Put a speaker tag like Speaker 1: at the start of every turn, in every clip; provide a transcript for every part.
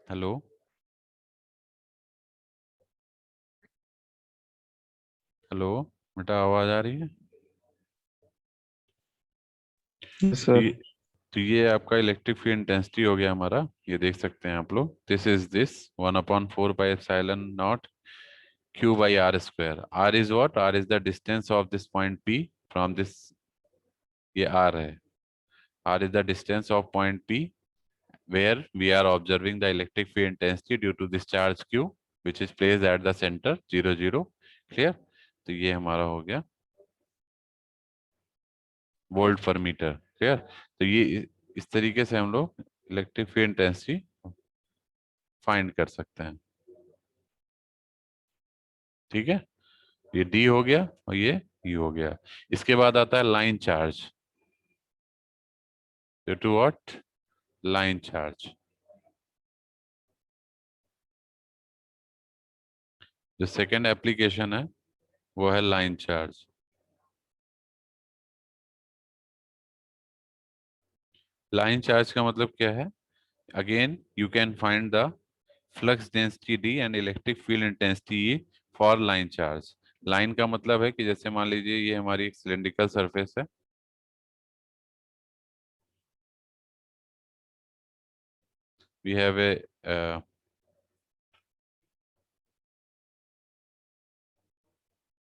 Speaker 1: Hello. Hello. बेटा आवाज आ रही है? तो
Speaker 2: सर।
Speaker 1: ये तो ये आपका इलेक्ट्रिक फील्ड इंटेंसिटी हो गया हमारा। ये देख सकते हैं आप लोग, this 1/4 pi epsilon naught Q by R square. R is what? R is the distance of this point P from this. ये आर है। R is the distance of point P where we are observing the electric field intensity due to this charge Q which is placed at the centre 0 0। Clear? तो ये हमारा हो गया volt पर metre. Clear? तो ये इस तरीके से हम लोग इलेक्ट्रिक फील्ड इंटेंसिटी फाइंड कर सकते हैं। ठीक है? ये डी हो गया और ये ई हो गया। इसके बाद आता है line charge. To what? Line charge. जो सेकंड एप्लीकेशन है वो है लाइन चार्ज। लाइन चार्ज का मतलब क्या है? Again you can find the flux density D and electric field intensity E for line charge. Line का मतलब है कि जैसे मान लीजिए ये हमारी एक सिलेंड्रिकल सरफेस है। We have a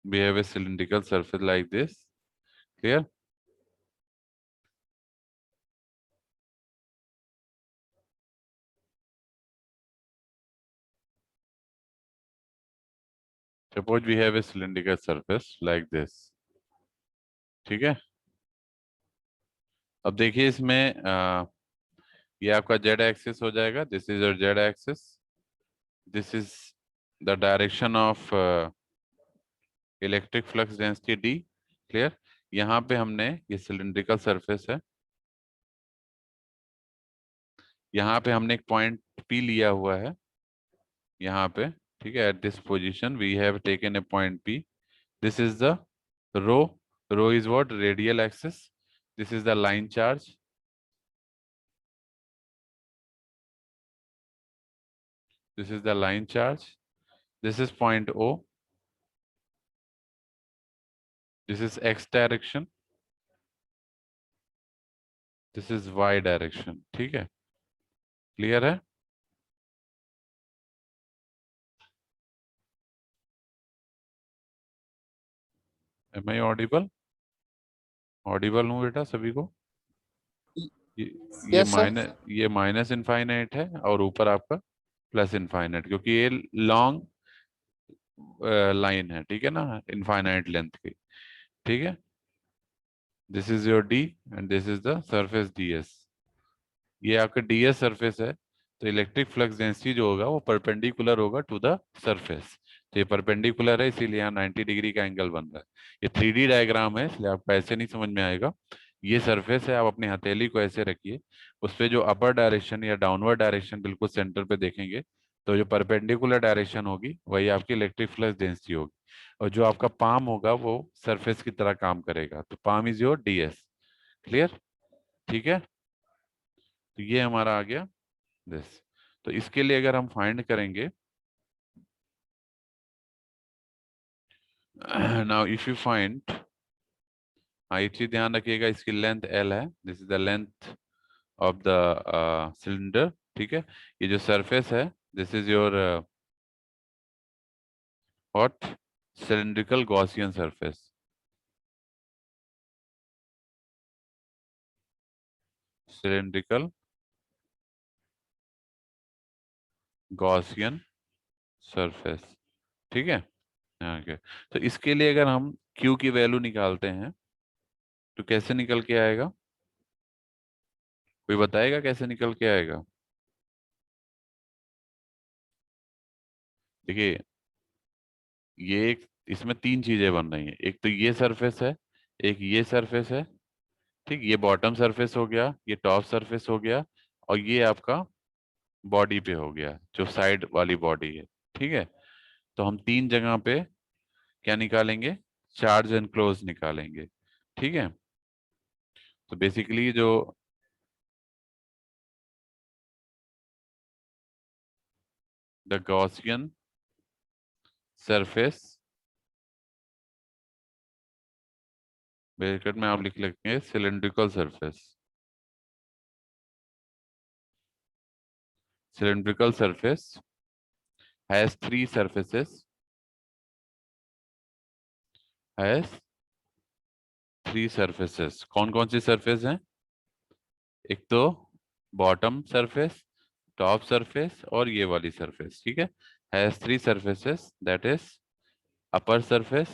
Speaker 1: we have a cylindrical surface like this. Clear? Suppose we have a cylindrical surface like this. ठीक है? अब देखिए इसमें ये आपका z एक्सिस हो जाएगा। This is your z axis. This is the direction of electric flux density d। Clear? यहाँ पे हमने ये सिलिंड्रिकल सरफेस है। यहाँ पे हमने एक पॉइंट P लिया हुआ है यहाँ पे। ठीक है? At this position we have taken a point P। This is the rho. Rho is what? Radial axis. This is the line charge. This is the line charge. This is point O. This is x direction. This is y direction. ठीक है? Clear है? Am I audible? Audible हूँ बेटा सभी को? ये ये
Speaker 2: yes sir.
Speaker 1: Minus ये माइनस इनफाइनाइट है और ऊपर आपका प्लस इनफाइनाइट, क्योंकि ये लॉन्ग लाइन है। ठीक है ना? इनफाइनाइट लेंथ की। ठीक है? This is your D and this is the surface ds। ये आपका ds सरफेस है। तो इलेक्ट्रिक फ्लक्स डेंसिटी जो होगा वो परपेंडिकुलर होगा टू द सरफेस। तो ये परपेंडिकुलर है इसीलिए यहाँ 90 डिग्री का एंगल बन रहा है। ये 3D डायग्राम है इसलिए आपको ऐसे नहीं समझ में आएगा। ये सरफेस है, आप अपनी हथेली को ऐसे रखिए। उस पर जो अपर डायरेक्शन या डाउनवर्ड डायरेक्शन बिल्कुल सेंटर पे देखेंगे तो जो परपेंडिकुलर डायरेक्शन होगी वही आपकी इलेक्ट्रिक फ्लक्स डेंसिटी होगी। और जो आपका पाम होगा वो सरफेस की तरह काम करेगा। तो palm is your ds। Clear? ठीक है? तो ये हमारा आ गया दिस। तो इसके लिए अगर हम फाइंड करेंगे नाउ इफ यू फाइंड, हाँ एक चीज ध्यान रखिएगा, इसकी लेंथ l है। This is the length of the cylinder. ठीक है? ये जो सरफेस है this is your what? Cylindrical Gaussian surface. Cylindrical Gaussian surface. ठीक है? ओके। तो इसके लिए अगर हम Q की वैल्यू निकालते हैं तो कैसे निकल के आएगा? कोई बताएगा कैसे निकल के आएगा? देखिए ये एक, इसमें तीन चीजें बन रही हैं। एक तो ये सरफेस है, एक ये सरफेस है। ठीक? ये बॉटम सरफेस हो गया, ये टॉप सरफेस हो गया, और ये आपका बॉडी पे हो गया जो साइड वाली बॉडी है। ठीक है? तो हम तीन जगह पे क्या निकालेंगे? चार्ज एंड क्लोज निकालेंगे। ठीक है? तो बेसिकली जो द गॉसियन सरफेस, ब्रैकेट में आप लिख लेंगे cylindrical surface, cylindrical surface has three surfaces, has three surfaces। कौन कौन सी सरफेस हैं? एक तो बॉटम सरफेस, टॉप सरफेस और ये वाली सरफेस, ठीक है। Has three surfaces, that is upper surface,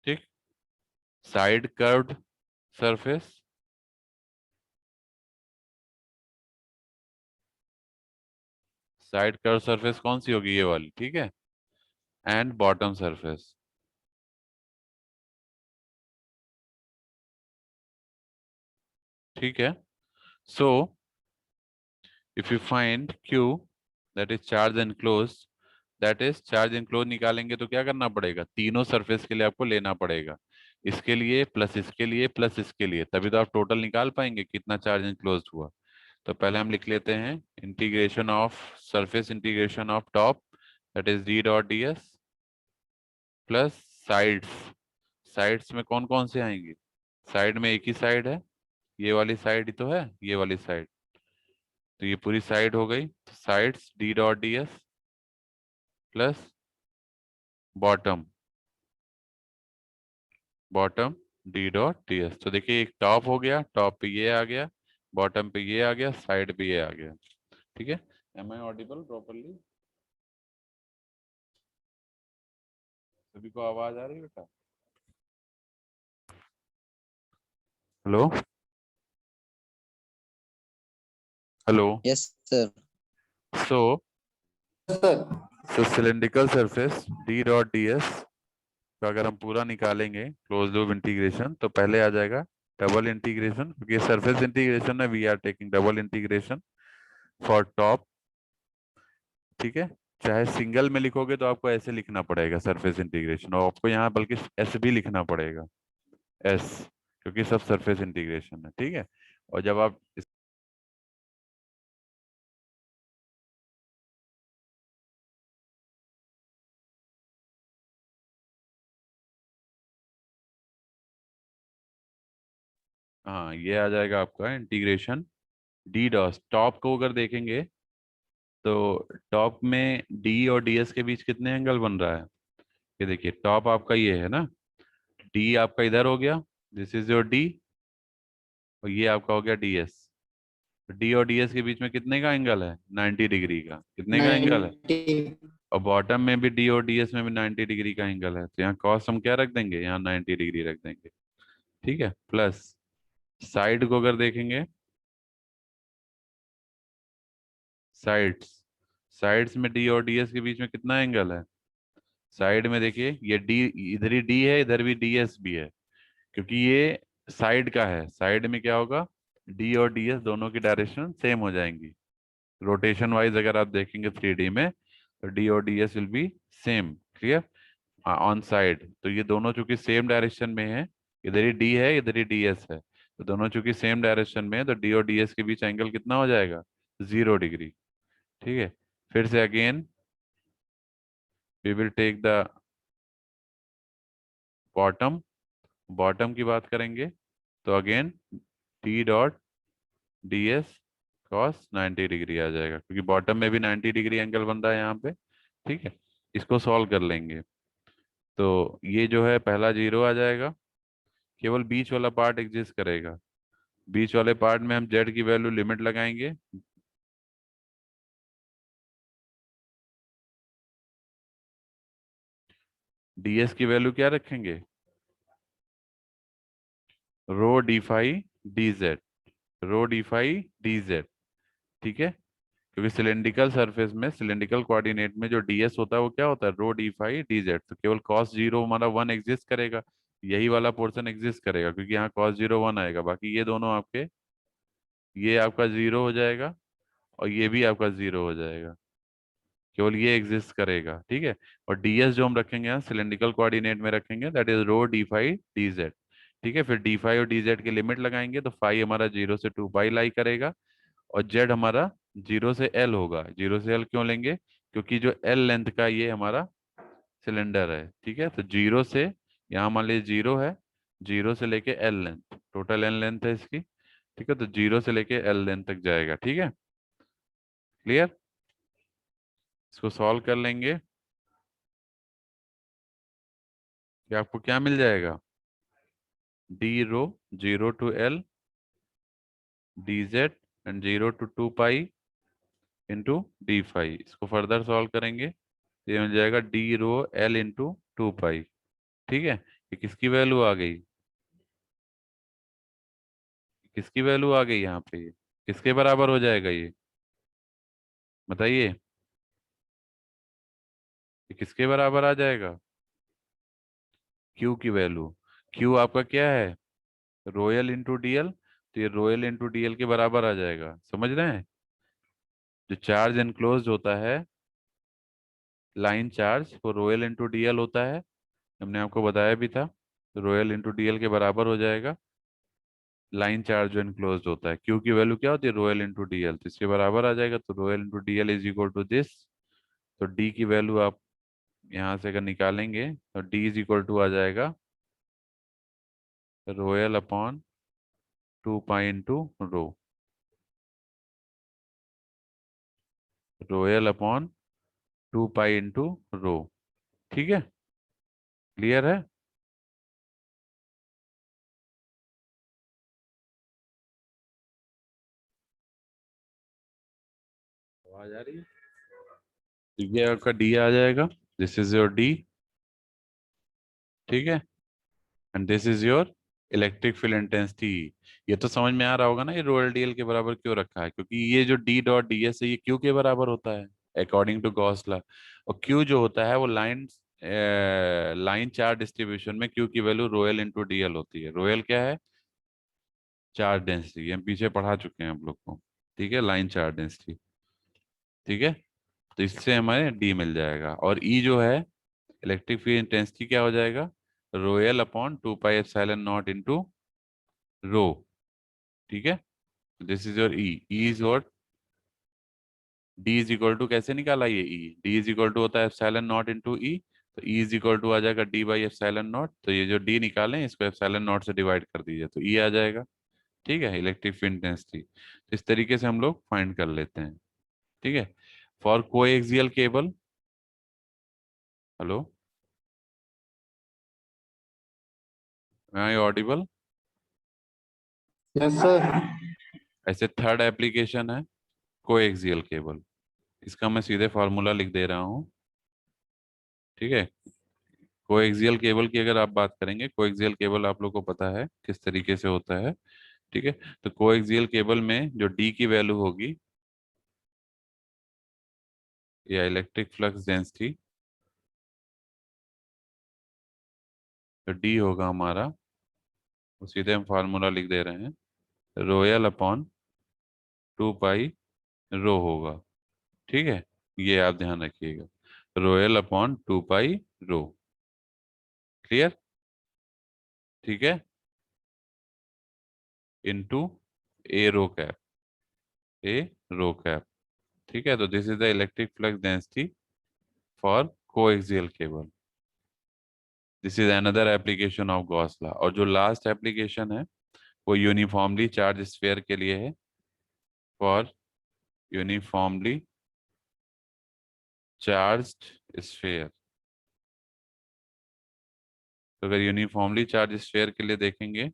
Speaker 1: ठीक, side curved surface, side curve surface कौन सी होगी? ये वाली, ठीक है, एंड बॉटम सरफेस, ठीक है। So if you find Q, that is charge enclose, that is charge enclose निकालेंगे तो क्या करना पड़ेगा? तीनों सरफेस के लिए आपको लेना पड़ेगा, इसके लिए प्लस इसके लिए प्लस इसके लिए, तभी तो आप टोटल निकाल पाएंगे कितना चार्ज एनक्लोज हुआ। तो पहले हम लिख लेते हैं integration of surface, integration of top, that is D dot D S, plus sides, sides में कौन कौन से आएंगे? साइड में एक ही साइड है, ये वाली साइड ही तो है, ये वाली साइड, तो ये पूरी साइड हो गई, तो sides D dot D S plus bottom, bottom D dot D S. तो देखिए एक टॉप हो गया, टॉप पे ये आ गया, बॉटम पे ये आ गया, साइड पे ये आ गया, ठीक है। Am I audible properly? सभी को आवाज आ रही है बेटा? Hello, hello.
Speaker 2: Yes sir.
Speaker 1: So cylindrical surface D dot D S, तो अगर हम पूरा निकालेंगे क्लोज लूप इंटीग्रेशन तो पहले आ जाएगा डबल इंटीग्रेशन, क्योंकि सरफेस इंटीग्रेशन है, we are taking double integration for top, ठीक है। चाहे सिंगल में लिखोगे तो आपको ऐसे लिखना पड़ेगा सरफेस इंटीग्रेशन, और आपको यहाँ बल्कि एस भी लिखना पड़ेगा, एस, क्योंकि सब सरफेस इंटीग्रेशन है, ठीक है। और जब आप हाँ, ये आ जाएगा आपका इंटीग्रेशन डी डॉस, टॉप को अगर देखेंगे तो टॉप में डी और डी एस के बीच कितने एंगल बन रहा है? ये देखिए टॉप आपका ये है ना, डी आपका इधर हो गया, दिस इज योर डी, और ये आपका हो गया डी एस। डी और डी एस के बीच में कितने का एंगल है? 90 डिग्री का। कितने का एंगल है?
Speaker 2: 90।
Speaker 1: और बॉटम में भी डी और डी एस में भी 90 डिग्री का एंगल है, तो यहाँ कॉस हम क्या रख देंगे? यहाँ 90 डिग्री रख देंगे, ठीक है। प्लस साइड को अगर देखेंगे, साइड्स, साइड्स में डी और डी एस के बीच में कितना एंगल है? साइड में देखिए ये डी, इधर ही डी है, इधर भी डी एस भी है, क्योंकि ये साइड का है। साइड में क्या होगा? डी और डी एस दोनों की डायरेक्शन सेम हो जाएंगी, रोटेशन वाइज अगर आप देखेंगे 3D में तो डी और D S will be same, clear, on side. तो ये दोनों चूंकि सेम डायरेक्शन में है, इधर ही डी है इधर ही डी एस है, तो दोनों चूंकि सेम डायरेक्शन में है तो डी और डी एस के बीच एंगल कितना हो जाएगा? 0 डिग्री, ठीक है। फिर से again we will take the bottom, bottom की बात करेंगे तो again T dot D S cos 90 degree आ जाएगा, क्योंकि बॉटम में भी 90 डिग्री एंगल बन रहा है यहाँ पे, ठीक है। इसको सॉल्व कर लेंगे तो ये जो है पहला 0 आ जाएगा, केवल बीच वाला पार्ट एग्जिस्ट करेगा। बीच वाले पार्ट में हम जेड की वैल्यू लिमिट लगाएंगे, डीएस की वैल्यू क्या रखेंगे? रो डी फाई डी जेड, रो डी फाई डी जेड, ठीक है। क्योंकि सिलेंड्रिकल सरफेस में, सिलेंड्रिकल कोऑर्डिनेट में जो डीएस होता है वो क्या होता है? रो डी फाई डी जेड। तो केवल कॉस 0 हमारा 1 एग्जिस्ट करेगा, यही वाला पोर्शन एग्जिस्ट करेगा, क्योंकि यहाँ कॉस 0 1 आएगा, बाकी ये दोनों आपके, ये आपका 0 हो जाएगा और ये भी आपका 0 हो जाएगा, केवल ये एग्जिस्ट करेगा, ठीक है। और डीएस जो हम रखेंगे यहाँ सिलेंड्रिकल कोऑर्डिनेट में रखेंगे, that is rho d phi d z, ठीक है। फिर डी फाई और डी जेड की लिमिट लगाएंगे तो फाई हमारा 0 से 2 पाई लाई करेगा और जेड हमारा जीरो से एल होगा। जीरो से एल क्यों लेंगे? क्योंकि जो एल लेंथ का ये हमारा सिलेंडर है, ठीक है। तो जीरो से, यहाँ मान लीजिए जीरो है, जीरो से लेके L length, total L length है इसकी, ठीक है। तो जीरो से लेके एल लेंथ तक जाएगा, ठीक है। क्लियर? इसको सॉल्व कर लेंगे कि आपको क्या मिल जाएगा? D rho zero to L d z and zero to two pi into d phi. इसको फर्दर सॉल्व करेंगे तो ये मिल जाएगा d rho L into two pi, ठीक है। ये किसकी वैल्यू आ गई? किसकी वैल्यू आ गई यहाँ पे? ये किसके बराबर हो जाएगा ये? बताइए, ये किसके बराबर आ जाएगा? क्यू की वैल्यू। क्यू आपका क्या है? Royal into DL. तो ये रोयल इंटू डीएल के बराबर आ जाएगा, समझ रहे हैं? जो चार्ज एनक्लोज होता है, लाइन चार्ज, वो रोयल इंटू डीएल होता है, हमने आपको बताया भी था। तो रोयल इंटू डीएल के बराबर हो जाएगा लाइन चार्ज जो इनक्लोज होता है। क्यू की वैल्यू क्या होती है? रोयल इंटू डीएल, तो इसके बराबर आ जाएगा। तो rho l into DL is equal to this. तो डी की वैल्यू आप यहाँ से अगर निकालेंगे तो डी इज इक्वल टू आ जाएगा rho l upon two pi into rho. Rho l upon two pi into rho, ठीक है। क्लियर है? आवाज आ रही है? तो ये आपका डी आ जाएगा, दिस इज योर डी, ठीक है। And this is your electric field intensity. ये तो समझ में आ रहा होगा ना, ये रो एल डी एल के बराबर क्यों रखा है? क्योंकि ये जो डी डॉट डी एस है ये क्यू के बराबर होता है अकॉर्डिंग टू गॉस लॉ। और क्यू जो होता है वो लाइन चार्ज डिस्ट्रीब्यूशन में क्यू की value royal into D L होती है। रोयल क्या है? चार्ज डेंसिटी, हम पीछे पढ़ा चुके हैं आप लोग को, ठीक है। लाइन चार्ज डेंसिटी, ठीक है। तो इससे हमें डी मिल जाएगा। और ई जो है इलेक्ट्रिक फील्ड इंटेंसिटी क्या हो जाएगा? Rho l upon two pi epsilon naught into rho, ठीक है। This is your E. E is what? D is equal to, कैसे निकाला ये E? D is equal to होता है एप्सिलॉन नॉट इंटू ई। तो ई इज इक्वल टू आ जाएगा डी बाई एप्सिलॉन नॉट। तो ये जो डी निकालें इसको एप्सिलॉन नॉट से डिवाइड कर दीजिए तो ई आ जाएगा, ठीक है। इलेक्ट्रिक फील्ड इंटेंसिटी इस तरीके से हम लोग फाइंड कर लेते हैं, ठीक है। For coaxial cable, hello, I audible?
Speaker 2: Yes sir.
Speaker 1: ऐसे थर्ड एप्लीकेशन है कोएक्सियल केबल। इसका मैं सीधे फार्मूला लिख दे रहा हूँ, ठीक है। कोएक्सियल केबल की अगर आप बात करेंगे, कोएक्सियल केबल आप लोग को पता है किस तरीके से होता है, ठीक है। तो कोएक्सियल केबल में जो डी की वैल्यू होगी या इलेक्ट्रिक फ्लक्स डेंसिटी, तो डी होगा हमारा, वो सीधे हम फार्मूला लिख दे रहे हैं, रोयल अपॉन टू पाई रो होगा, ठीक है। ये आप ध्यान रखिएगा, रोयल अपॉन टू पाई रो। क्लियर? ठीक है। इनटू ए रो कैप, ए रो कैप, ठीक है। तो this is the electric flux density for coaxial cable. This is another application of Gauss law. और जो लास्ट एप्लीकेशन है वो यूनिफॉर्मली चार्ज स्फीयर के लिए है, फॉर यूनिफॉर्मली चार्ज्ड स्फीयर। तो अगर यूनिफॉर्मली चार्ज स्फीयर के लिए देखेंगे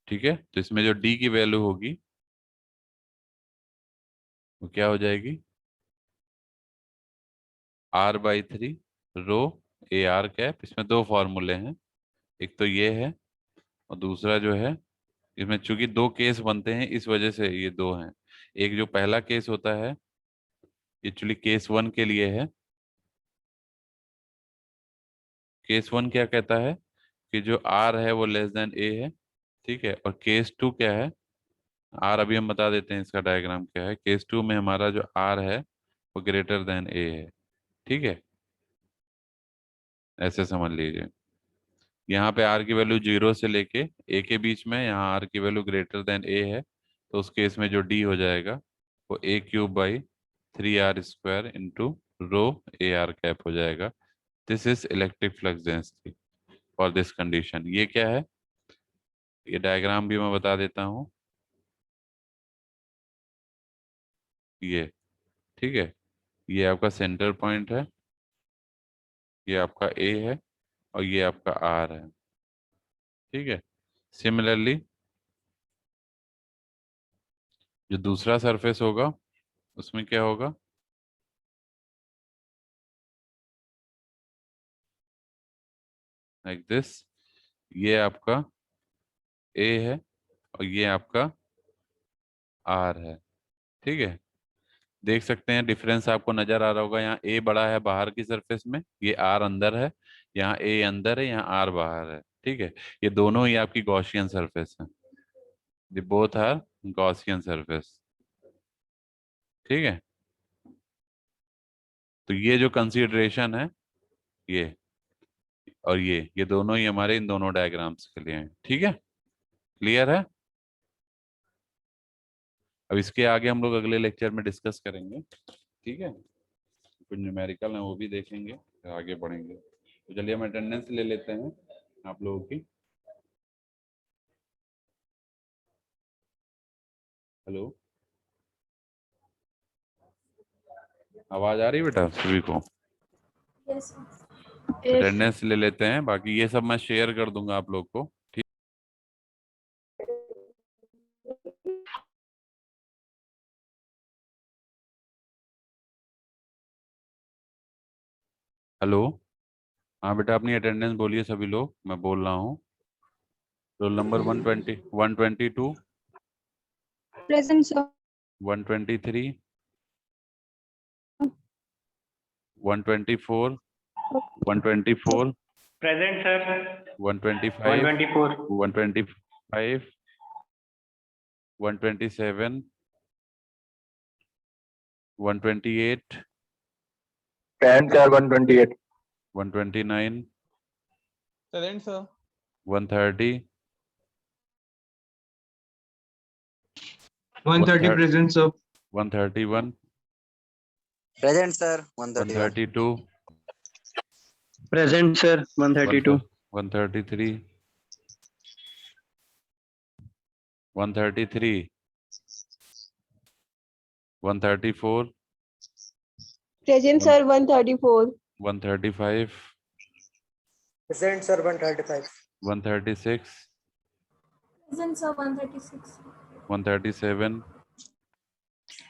Speaker 1: ठीक है, तो इसमें जो डी की वैल्यू होगी वो क्या हो जाएगी? R by three rho A R cap. इसमें दो फॉर्मूले हैं, एक तो ये है और दूसरा जो है, इसमें चूंकि दो केस बनते हैं इस वजह से ये दो हैं। एक जो पहला केस होता है एक्चुअली केस वन के लिए है। केस वन क्या कहता है कि जो आर है वो लेस देन ए है, ठीक है। और केस टू क्या है? आर अभी हम बता देते हैं, इसका डायग्राम क्या है। केस टू में हमारा जो आर है वो ग्रेटर देन ए है, ठीक है। ऐसे समझ लीजिए, यहाँ पे आर की वैल्यू जीरो से लेके ए के बीच में, यहाँ आर की वैल्यू ग्रेटर देन ए है। तो उस केस में जो डी हो जाएगा वो a³/3r² into rho AR cap हो जाएगा। This is electric flux density for this condition. ये क्या है, ये डायग्राम भी मैं बता देता हूँ। ये ठीक है, ये आपका सेंटर पॉइंट है, ये आपका A है और ये आपका R है। ठीक है, सिमिलरली जो दूसरा सरफेस होगा उसमें क्या होगा, लाइक दिस। ये आपका A है और ये आपका R है। ठीक है, देख सकते हैं डिफरेंस आपको नजर आ रहा होगा। यहाँ A बड़ा है बाहर की सरफेस में, ये R अंदर है। यहाँ A अंदर है, यहाँ R बाहर है। ठीक है, ये दोनों ही आपकी गॉसियन सरफेस है। They both are Gaussian surface. ठीक है, तो ये जो कंसीडरेशन है, ये और ये दोनों ही हमारे इन दोनों डायग्राम्स के लिए हैं। ठीक है, क्लियर है। अब इसके आगे हम लोग अगले लेक्चर में डिस्कस करेंगे। ठीक है, कुछ न्यूमेरिकल है वो भी देखेंगे, फिर आगे बढ़ेंगे। तो चलिए हम अटेंडेंस ले लेते हैं आप लोगों की। हेलो, आवाज आ रही है बेटा सभी को?
Speaker 2: Yes.
Speaker 1: अटेंडेंस ले लेते हैं, बाकी ये सब मैं शेयर कर दूंगा आप लोग को। ठीक, हेलो, हाँ बेटा अपनी अटेंडेंस बोलिए सभी लोग, मैं बोल रहा हूँ। Roll number 120, 122,
Speaker 2: Present, sir.
Speaker 1: 123, 124, 124,
Speaker 3: Present, sir.
Speaker 1: 125,
Speaker 3: 124.
Speaker 1: 125, 127, 128,
Speaker 4: Present, sir. 128.
Speaker 1: 129,
Speaker 5: Present, sir.
Speaker 1: 130,
Speaker 3: 130 present, sir.
Speaker 1: 131,
Speaker 6: Present, sir. 131.
Speaker 1: 132,
Speaker 3: Present, sir. 132.
Speaker 1: 133, 133, 134,
Speaker 2: Present, sir. 134.
Speaker 1: 135,
Speaker 6: Present, sir. 135.
Speaker 1: 136,
Speaker 2: Present, sir. 136.
Speaker 1: 137,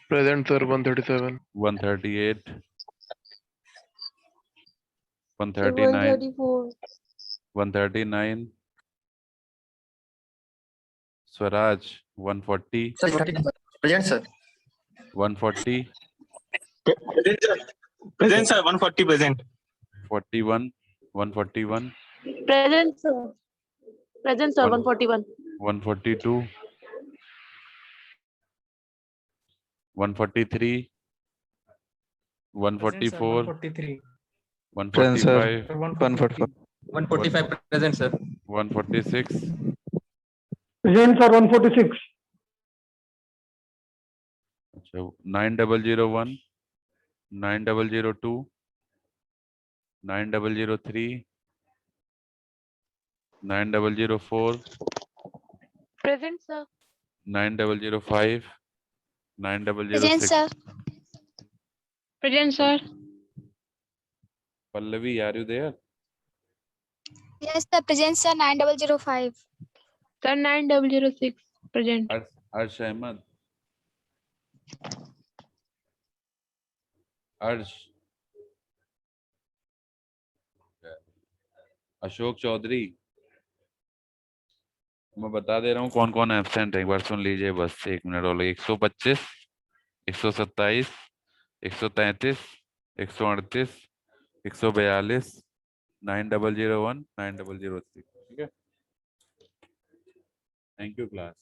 Speaker 4: Present, sir. 137.
Speaker 1: 138,
Speaker 2: Sir,
Speaker 1: 139,
Speaker 2: 134.
Speaker 4: 139.
Speaker 1: Swaraj, 140,
Speaker 6: Present, sir.
Speaker 1: 140,
Speaker 3: Present, sir. 140 present.
Speaker 1: 41, 141,
Speaker 7: Present, sir. Present, sir. 141.
Speaker 1: 142, 143, 144,
Speaker 3: 143.
Speaker 1: 145,
Speaker 4: 145.
Speaker 3: 145 present, sir.
Speaker 1: 146,
Speaker 8: Present, sir. 146.
Speaker 1: अच्छा 9001, 9002, 9003, 9004,
Speaker 7: Present, sir.
Speaker 1: 9005,
Speaker 2: Present,
Speaker 1: 9006.
Speaker 2: sir.
Speaker 7: Present, sir.
Speaker 1: Pallavi, are you there?
Speaker 2: Yes, sir. Present, sir. 9005.
Speaker 7: Sir, 9006. Present.
Speaker 1: Arsh Ahmed. अर्श, अशोक चौधरी। मैं बता दे रहा हूँ कौन कौन absent है, एक बार सुन लीजिए बस, 1 मिनट और। 125, 127, 133, 138, 142, 9001, 9006। ठीक है, थैंक यू क्लास।